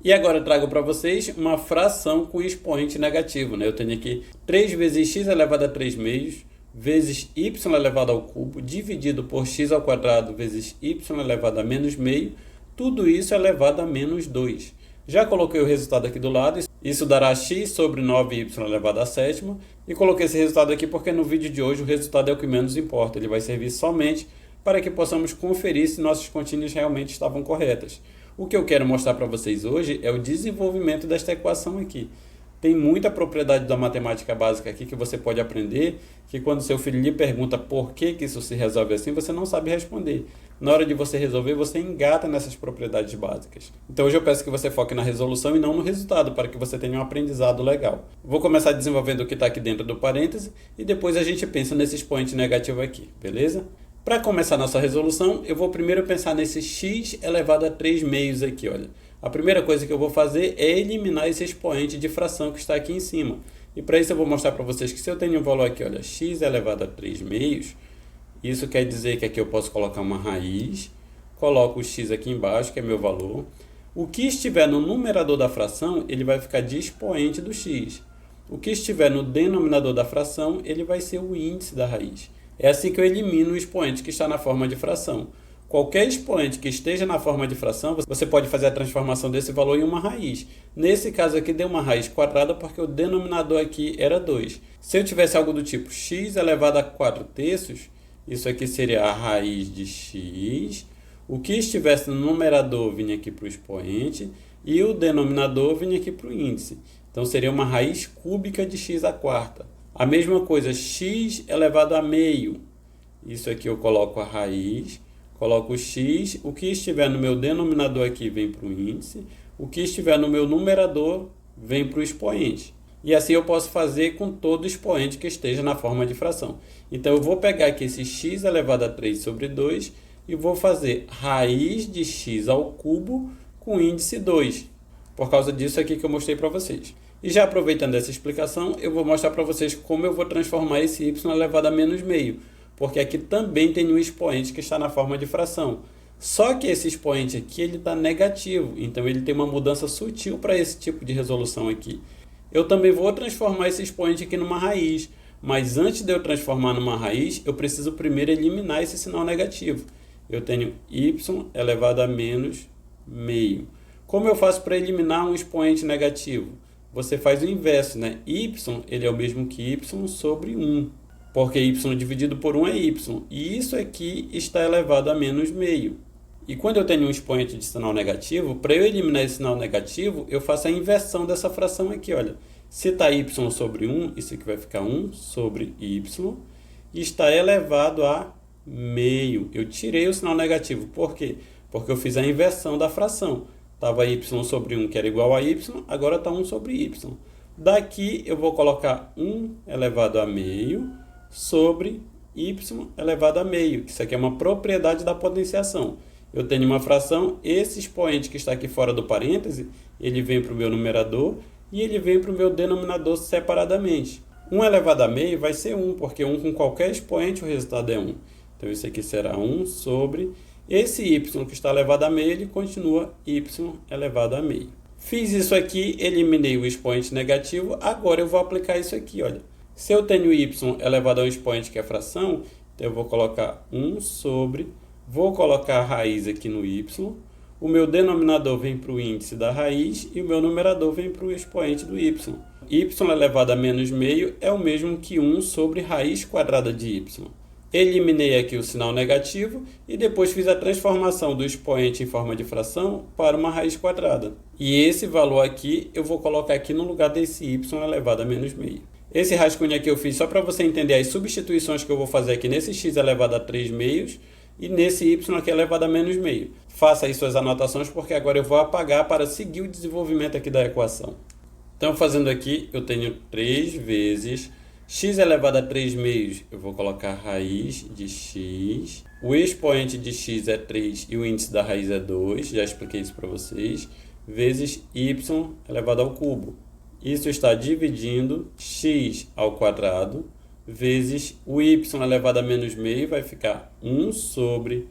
E agora eu trago para vocês uma fração com expoente negativo, né? Eu tenho aqui 3 vezes x elevado a 3 meios vezes y elevado ao cubo dividido por x ao quadrado vezes y elevado a menos meio, tudo isso elevado a menos 2. Já coloquei o resultado aqui do lado, isso dará x sobre 9y elevado a sétima, e coloquei esse resultado aqui porque no vídeo de hoje o resultado é o que menos importa, ele vai servir somente para que possamos conferir se nossas continhas realmente estavam corretas. O que eu quero mostrar para vocês hoje é o desenvolvimento desta equação aqui. Tem muita propriedade da matemática básica aqui que você pode aprender, que quando seu filho lhe pergunta por que isso se resolve assim, você não sabe responder. Na hora de você resolver, você engata nessas propriedades básicas. Então hoje eu peço que você foque na resolução e não no resultado, para que você tenha um aprendizado legal. Vou começar desenvolvendo o que está aqui dentro do parêntese e depois a gente pensa nesse expoente negativo aqui, beleza? Para começar nossa resolução, eu vou primeiro pensar nesse x elevado a 3 meios aqui, olha. A primeira coisa que eu vou fazer é eliminar esse expoente de fração que está aqui em cima. E para isso eu vou mostrar para vocês que se eu tenho um valor aqui, olha, x elevado a 3 meios, isso quer dizer que aqui eu posso colocar uma raiz, coloco o x aqui embaixo, que é meu valor. O que estiver no numerador da fração, ele vai ficar de expoente do x. O que estiver no denominador da fração, ele vai ser o índice da raiz. É assim que eu elimino o expoente que está na forma de fração. Qualquer expoente que esteja na forma de fração, você pode fazer a transformação desse valor em uma raiz. Nesse caso aqui deu uma raiz quadrada porque o denominador aqui era 2. Se eu tivesse algo do tipo x elevado a 4 terços, isso aqui seria a raiz de x. O que estivesse no numerador vinha aqui para o expoente e o denominador vinha aqui para o índice. Então seria uma raiz cúbica de x à quarta. A mesma coisa, x elevado a meio. Isso aqui eu coloco a raiz, coloco o x, o que estiver no meu denominador aqui vem para o índice, o que estiver no meu numerador vem para o expoente. E assim eu posso fazer com todo expoente que esteja na forma de fração. Então eu vou pegar aqui esse x elevado a 3 sobre 2 e vou fazer raiz de x ao cubo com índice 2. Por causa disso aqui que eu mostrei para vocês. E já aproveitando essa explicação, eu vou mostrar para vocês como eu vou transformar esse y elevado a menos meio. Porque aqui também tem um expoente que está na forma de fração. Só que esse expoente aqui ele está negativo, então ele tem uma mudança sutil para esse tipo de resolução aqui. Eu também vou transformar esse expoente aqui numa raiz, mas antes de eu transformar numa raiz, eu preciso primeiro eliminar esse sinal negativo. Eu tenho y elevado a menos meio. Como eu faço para eliminar um expoente negativo? Você faz o inverso, né? Y ele é o mesmo que y sobre 1. Porque y dividido por 1 é y. E isso aqui está elevado a menos meio. E quando eu tenho um expoente de sinal negativo, para eu eliminar esse sinal negativo, eu faço a inversão dessa fração aqui, olha. Se está y sobre 1, isso aqui vai ficar 1 sobre y. E está elevado a meio. Eu tirei o sinal negativo. Por quê? Porque eu fiz a inversão da fração. Estava y sobre 1, que era igual a y, agora está 1 sobre y. Daqui eu vou colocar 1 elevado a meio sobre y elevado a meio, que isso aqui é uma propriedade da potenciação. Eu tenho uma fração, esse expoente que está aqui fora do parêntese, ele vem para o meu numerador e ele vem para o meu denominador separadamente. 1 elevado a meio vai ser 1, porque 1 com qualquer expoente o resultado é 1. Então isso aqui será 1 sobre... Esse y que está elevado a meio, ele continua y elevado a meio. Fiz isso aqui, eliminei o expoente negativo, agora eu vou aplicar isso aqui, olha. Se eu tenho y elevado a um expoente que é fração, então eu vou colocar 1 sobre, vou colocar a raiz aqui no y, o meu denominador vem para o índice da raiz e o meu numerador vem para o expoente do y. Y elevado a menos meio é o mesmo que 1 sobre raiz quadrada de y. Eliminei aqui o sinal negativo e depois fiz a transformação do expoente em forma de fração para uma raiz quadrada. E esse valor aqui eu vou colocar aqui no lugar desse y elevado a menos meio. Esse rascunho aqui eu fiz só para você entender as substituições que eu vou fazer aqui nesse x elevado a 3 meios e nesse y aqui elevado a menos meio. Faça aí suas anotações porque agora eu vou apagar para seguir o desenvolvimento aqui da equação. Então fazendo aqui eu tenho 3 vezes... x elevado a 3 meios, eu vou colocar raiz de x. O expoente de x é 3 e o índice da raiz é 2, já expliquei isso para vocês. Vezes y elevado ao cubo. Isso está dividindo x ao quadrado vezes o y elevado a menos meio, vai ficar 1 sobre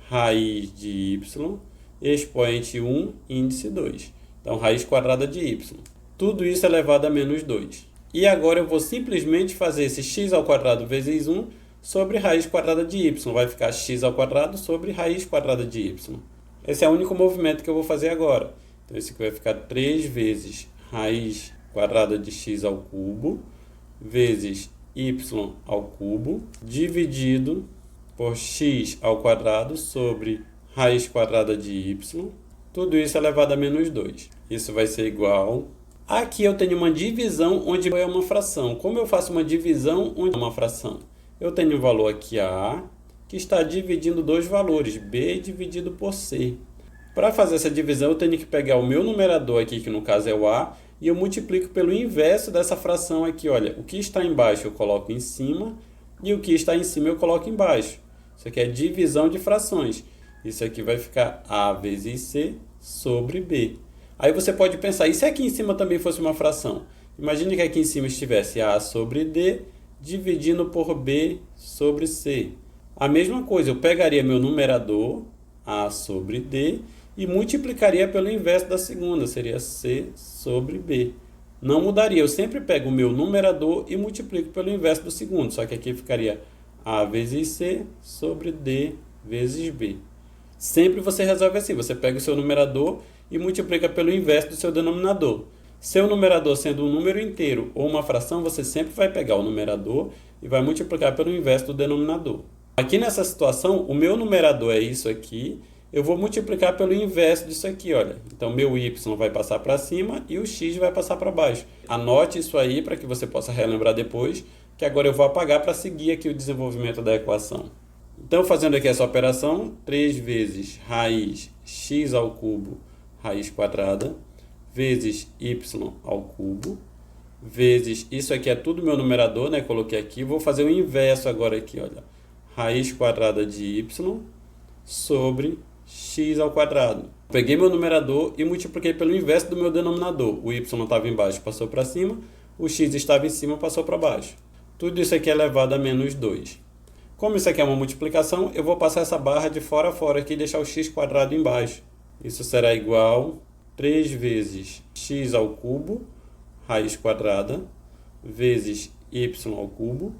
raiz de y, expoente 1, índice 2. Então, raiz quadrada de y. Tudo isso elevado a menos 2. E agora eu vou simplesmente fazer esse x ao quadrado vezes 1 sobre raiz quadrada de y. Vai ficar x ao quadrado sobre raiz quadrada de y. Esse é o único movimento que eu vou fazer agora. Então, esse aqui vai ficar 3 vezes raiz quadrada de x ao cubo vezes y ao cubo dividido por x ao quadrado sobre raiz quadrada de y. Tudo isso elevado a menos 2. Isso vai ser igual... Aqui eu tenho uma divisão onde é uma fração. Como eu faço uma divisão onde é uma fração? Eu tenho um valor aqui A, que está dividindo dois valores, B dividido por C. Para fazer essa divisão, eu tenho que pegar o meu numerador aqui, que no caso é o A, e eu multiplico pelo inverso dessa fração aqui. Olha, o que está embaixo eu coloco em cima, e o que está em cima eu coloco embaixo. Isso aqui é divisão de frações. Isso aqui vai ficar A vezes C sobre B. Aí você pode pensar, e se aqui em cima também fosse uma fração? Imagine que aqui em cima estivesse A sobre D, dividindo por B sobre C. A mesma coisa, eu pegaria meu numerador, A sobre D, e multiplicaria pelo inverso da segunda, seria C sobre B. Não mudaria, eu sempre pego o meu numerador e multiplico pelo inverso do segundo, só que aqui ficaria A vezes C sobre D vezes B. Sempre você resolve assim, você pega o seu numerador e multiplica pelo inverso do seu denominador. Seu numerador sendo um número inteiro ou uma fração, você sempre vai pegar o numerador e vai multiplicar pelo inverso do denominador. Aqui nessa situação, o meu numerador é isso aqui, eu vou multiplicar pelo inverso disso aqui, olha. Então, meu y vai passar para cima e o x vai passar para baixo. Anote isso aí para que você possa relembrar depois, que agora eu vou apagar para seguir aqui o desenvolvimento da equação. Então, fazendo aqui essa operação, 3 vezes raiz x ao cubo raiz quadrada, vezes y ao cubo, vezes, isso aqui é tudo meu numerador, né? Coloquei aqui, vou fazer o inverso agora aqui, olha. Raiz quadrada de y sobre x ao quadrado. Peguei meu numerador e multipliquei pelo inverso do meu denominador. O y estava embaixo, passou para cima, o x estava em cima, passou para baixo. Tudo isso aqui é elevado a menos 2. Como isso aqui é uma multiplicação, eu vou passar essa barra de fora a fora aqui e deixar o x quadrado embaixo. Isso será igual a 3 vezes x ao cubo, raiz quadrada, vezes y ao cubo,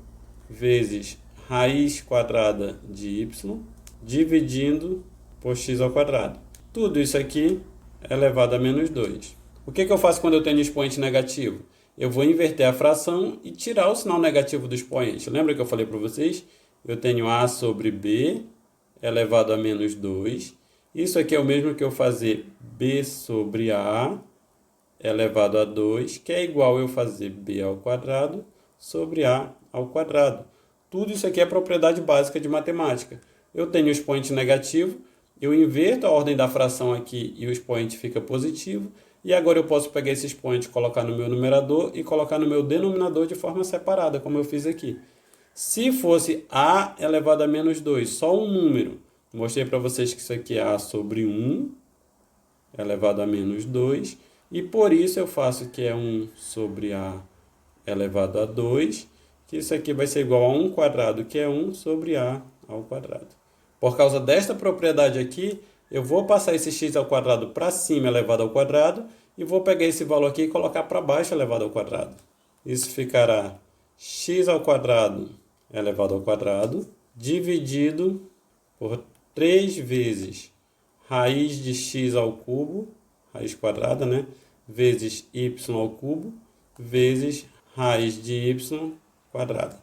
vezes raiz quadrada de y, dividindo por x ao quadrado. Tudo isso aqui é elevado a menos 2. O que eu faço quando eu tenho expoente negativo? Eu vou inverter a fração e tirar o sinal negativo do expoente. Lembra que eu falei para vocês? Eu tenho A sobre B elevado a menos 2. Isso aqui é o mesmo que eu fazer B sobre A elevado a 2, que é igual eu fazer B ao quadrado sobre A ao quadrado. Tudo isso aqui é propriedade básica de matemática. Eu tenho o expoente negativo, eu inverto a ordem da fração aqui e o expoente fica positivo. E agora eu posso pegar esse expoente, colocar no meu numerador e colocar no meu denominador de forma separada, como eu fiz aqui. Se fosse A elevado a menos 2, só um número, mostrei para vocês que isso aqui é A sobre 1 elevado a menos 2. E por isso eu faço que é 1 sobre A elevado a 2, que isso aqui vai ser igual a 1 quadrado, que é 1 sobre A ao quadrado. Por causa desta propriedade aqui, eu vou passar esse x ao quadrado para cima elevado ao quadrado e vou pegar esse valor aqui e colocar para baixo elevado ao quadrado. Isso ficará x ao quadrado elevado ao quadrado dividido por 3 vezes raiz de x ao cubo, raiz quadrada, né? Vezes y ao cubo, vezes raiz de y quadrada.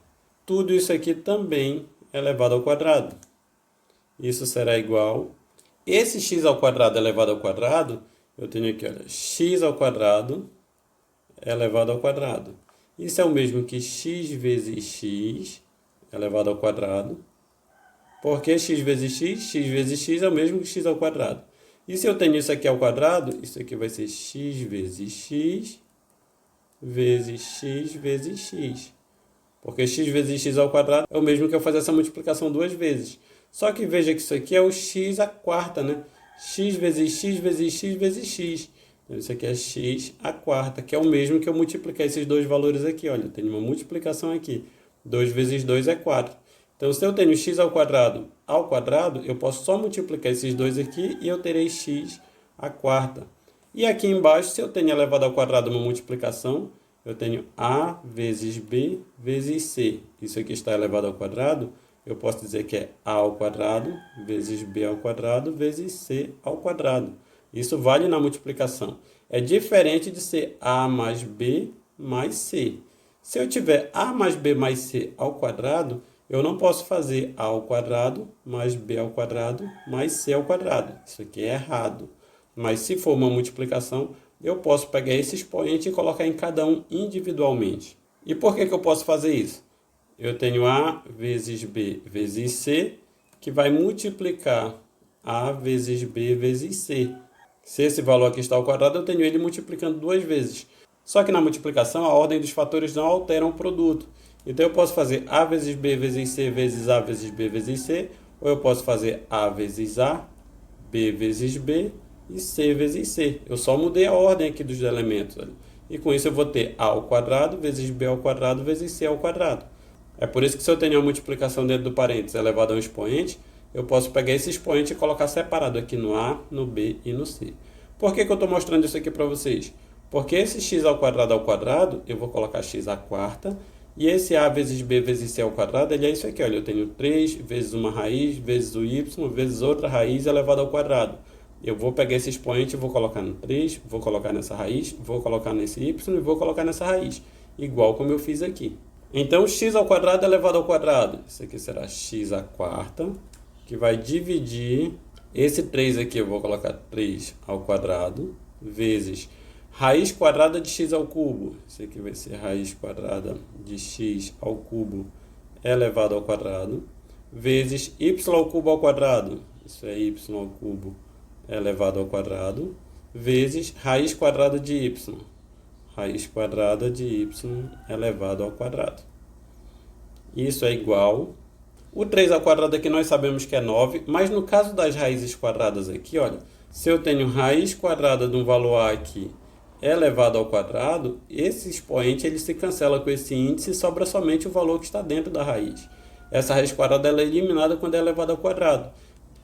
Tudo isso aqui também é elevado ao quadrado. Isso será igual... Esse x ao quadrado elevado ao quadrado, eu tenho aqui, olha, x ao quadrado elevado ao quadrado. Isso é o mesmo que x vezes x elevado ao quadrado. Porque x vezes x é o mesmo que x ao quadrado. E se eu tenho isso aqui ao quadrado, isso aqui vai ser x vezes x vezes x vezes x. Porque x vezes x ao quadrado é o mesmo que eu fazer essa multiplicação duas vezes. Só que veja que isso aqui é o x à quarta, né? X vezes x vezes x vezes x. Então, isso aqui é x à quarta, que é o mesmo que eu multiplicar esses dois valores aqui. Olha, eu tenho uma multiplicação aqui. 2 vezes 2 é 4. Então, se eu tenho x ao quadrado, eu posso só multiplicar esses dois aqui e eu terei x à quarta. E aqui embaixo, se eu tenho elevado ao quadrado uma multiplicação, eu tenho A vezes B vezes C. Isso aqui está elevado ao quadrado, eu posso dizer que é A ao quadrado vezes B ao quadrado vezes C ao quadrado. Isso vale na multiplicação. É diferente de ser A mais B mais C. Se eu tiver A mais B mais C ao quadrado, eu não posso fazer A ao quadrado mais B ao quadrado mais C ao quadrado. Isso aqui é errado. Mas se for uma multiplicação, eu posso pegar esse expoente e colocar em cada um individualmente. E por que eu posso fazer isso? Eu tenho A vezes B vezes C, que vai multiplicar A vezes B vezes C. Se esse valor aqui está ao quadrado, eu tenho ele multiplicando duas vezes. Só que na multiplicação, a ordem dos fatores não altera o produto. Então, eu posso fazer A vezes B vezes C vezes A vezes B vezes C, ou eu posso fazer A vezes A, B vezes B e C vezes C. Eu só mudei a ordem aqui dos elementos. E com isso eu vou ter A ao quadrado vezes B ao quadrado vezes C ao quadrado. É por isso que se eu tenho uma multiplicação dentro do parênteses elevado a um expoente, eu posso pegar esse expoente e colocar separado aqui no A, no B e no C. Por que eu estou mostrando isso aqui para vocês? Porque esse x ao quadrado, eu vou colocar x à quarta, e esse a vezes b vezes c ao quadrado, ele é isso aqui, olha, eu tenho 3 vezes uma raiz, vezes o y, vezes outra raiz elevado ao quadrado. Eu vou pegar esse expoente e vou colocar no 3, vou colocar nessa raiz, vou colocar nesse y e vou colocar nessa raiz, igual como eu fiz aqui. Então, x ao quadrado elevado ao quadrado, isso aqui será x à quarta, que vai dividir esse 3 aqui, eu vou colocar 3 ao quadrado, vezes raiz quadrada de x ao cubo. Isso aqui vai ser raiz quadrada de x ao cubo elevado ao quadrado, vezes y ao cubo ao quadrado. Isso é y ao cubo elevado ao quadrado, vezes raiz quadrada de y. Raiz quadrada de y elevado ao quadrado. Isso é igual. O 3 ao quadrado aqui nós sabemos que é 9, mas no caso das raízes quadradas aqui, olha, se eu tenho raiz quadrada de um valor a aqui elevado ao quadrado, esse expoente ele se cancela com esse índice e sobra somente o valor que está dentro da raiz. Essa raiz quadrada ela é eliminada quando é elevada ao quadrado.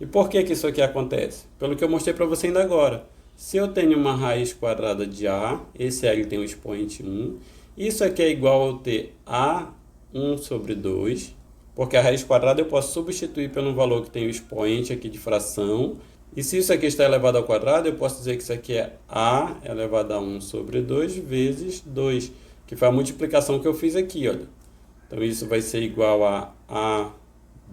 E por que isso aqui acontece? Pelo que eu mostrei para você ainda agora. Se eu tenho uma raiz quadrada de A, esse A ele tem um expoente 1, isso aqui é igual a ter A1 sobre 2, porque a raiz quadrada eu posso substituir pelo valor que tem o expoente aqui de fração. E se isso aqui está elevado ao quadrado, eu posso dizer que isso aqui é A elevado a 1 sobre 2 vezes 2, que foi a multiplicação que eu fiz aqui, olha. Então, isso vai ser igual a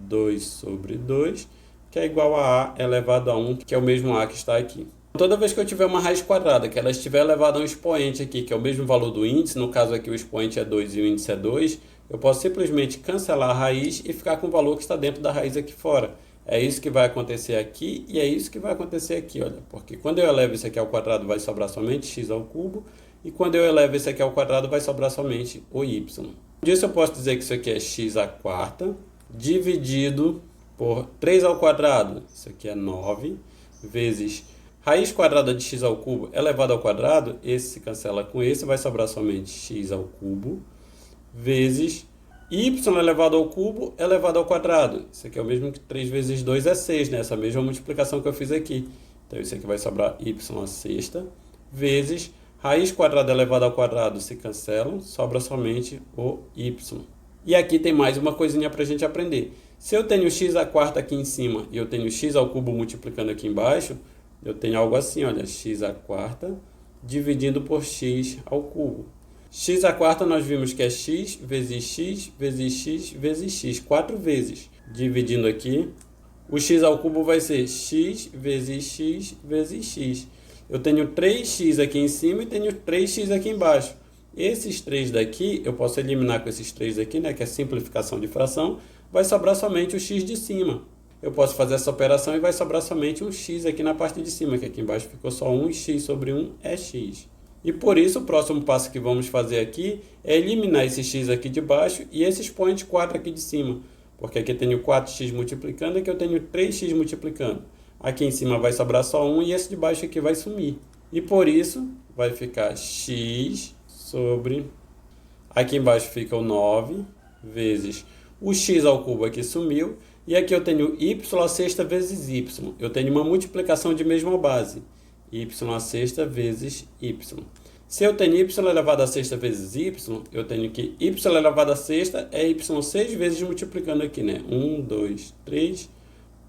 A2 sobre 2, que é igual a A elevado a 1, que é o mesmo A que está aqui. Toda vez que eu tiver uma raiz quadrada, que ela estiver elevada a um expoente aqui, que é o mesmo valor do índice, no caso aqui o expoente é 2 e o índice é 2, eu posso simplesmente cancelar a raiz e ficar com o valor que está dentro da raiz aqui fora. É isso que vai acontecer aqui e é isso que vai acontecer aqui, olha. Porque quando eu elevo isso aqui ao quadrado, vai sobrar somente x ao cubo. E quando eu elevo isso aqui ao quadrado, vai sobrar somente o y. Disso eu posso dizer que isso aqui é x à quarta, dividido por 3 ao quadrado. Isso aqui é 9, vezes raiz quadrada de x ao cubo elevado ao quadrado. Esse se cancela com esse, vai sobrar somente x ao cubo, vezes y elevado ao cubo elevado ao quadrado. Isso aqui é o mesmo que 3 vezes 2 é 6, né? Essa mesma multiplicação que eu fiz aqui. Então, isso aqui vai sobrar y à sexta, vezes raiz quadrada elevada ao quadrado se cancelam, sobra somente o y. E aqui tem mais uma coisinha para a gente aprender. Se eu tenho x à quarta aqui em cima e eu tenho x ao cubo multiplicando aqui embaixo, eu tenho algo assim, olha, x à quarta dividindo por x ao cubo. X à quarta nós vimos que é x vezes x vezes x vezes x, 4 vezes. Dividindo aqui, o x ao cubo vai ser x vezes x vezes x. Eu tenho 3x aqui em cima e tenho 3x aqui embaixo. Esses 3 daqui, eu posso eliminar com esses 3 aqui, né, que é simplificação de fração, vai sobrar somente o x de cima. Eu posso fazer essa operação e vai sobrar somente um x aqui na parte de cima, que aqui embaixo ficou só 1 e x sobre 1 é x. E por isso, o próximo passo que vamos fazer aqui é eliminar esse x aqui de baixo e esse expoente 4 aqui de cima. Porque aqui eu tenho 4x multiplicando e aqui eu tenho 3x multiplicando. Aqui em cima vai sobrar só 1 e esse de baixo aqui vai sumir. E por isso, vai ficar x sobre... Aqui embaixo fica o 9 vezes o x ao cubo aqui sumiu. E aqui eu tenho y à sexta vezes y. Eu tenho uma multiplicação de mesma base. y à sexta vezes y. Se eu tenho y elevado à sexta vezes y, eu tenho que y elevado à sexta é y 6 vezes multiplicando aqui, né? 1, 2, 3,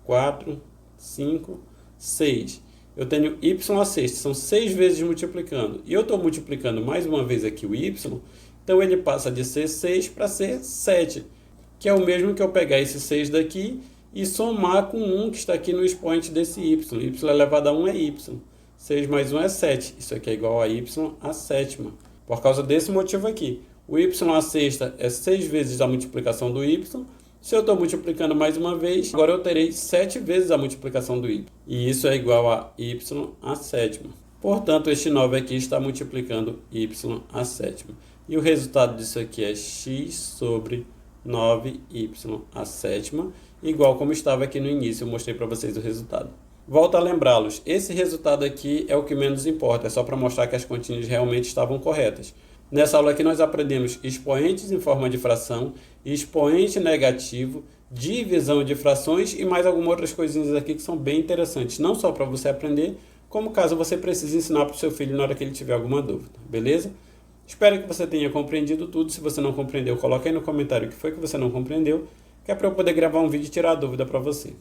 4, 5, 6. Eu tenho y à sexta, são 6 vezes multiplicando. E eu estou multiplicando mais uma vez aqui o y, então ele passa de ser 6 para ser 7, que é o mesmo que eu pegar esse 6 daqui e somar com 1 que está aqui no expoente desse y. Y elevado a 1 é y. 6 mais 1 é 7. Isso aqui é igual a y à sétima. Por causa desse motivo aqui. O y à sexta é 6 vezes a multiplicação do y. Se eu estou multiplicando mais uma vez, agora eu terei 7 vezes a multiplicação do y. E isso é igual a y à sétima. Portanto, este 9 aqui está multiplicando y à sétima. E o resultado disso aqui é x sobre 9y à sétima, igual como estava aqui no início, eu mostrei para vocês o resultado. Volto a lembrá-los, esse resultado aqui é o que menos importa, é só para mostrar que as continhas realmente estavam corretas. Nessa aula aqui nós aprendemos expoentes em forma de fração, expoente negativo, divisão de frações e mais algumas outras coisinhas aqui que são bem interessantes, não só para você aprender, como caso você precise ensinar para o seu filho na hora que ele tiver alguma dúvida, beleza? Espero que você tenha compreendido tudo. Se você não compreendeu, coloque aí no comentário o que foi que você não compreendeu, que é para eu poder gravar um vídeo e tirar a dúvida para você.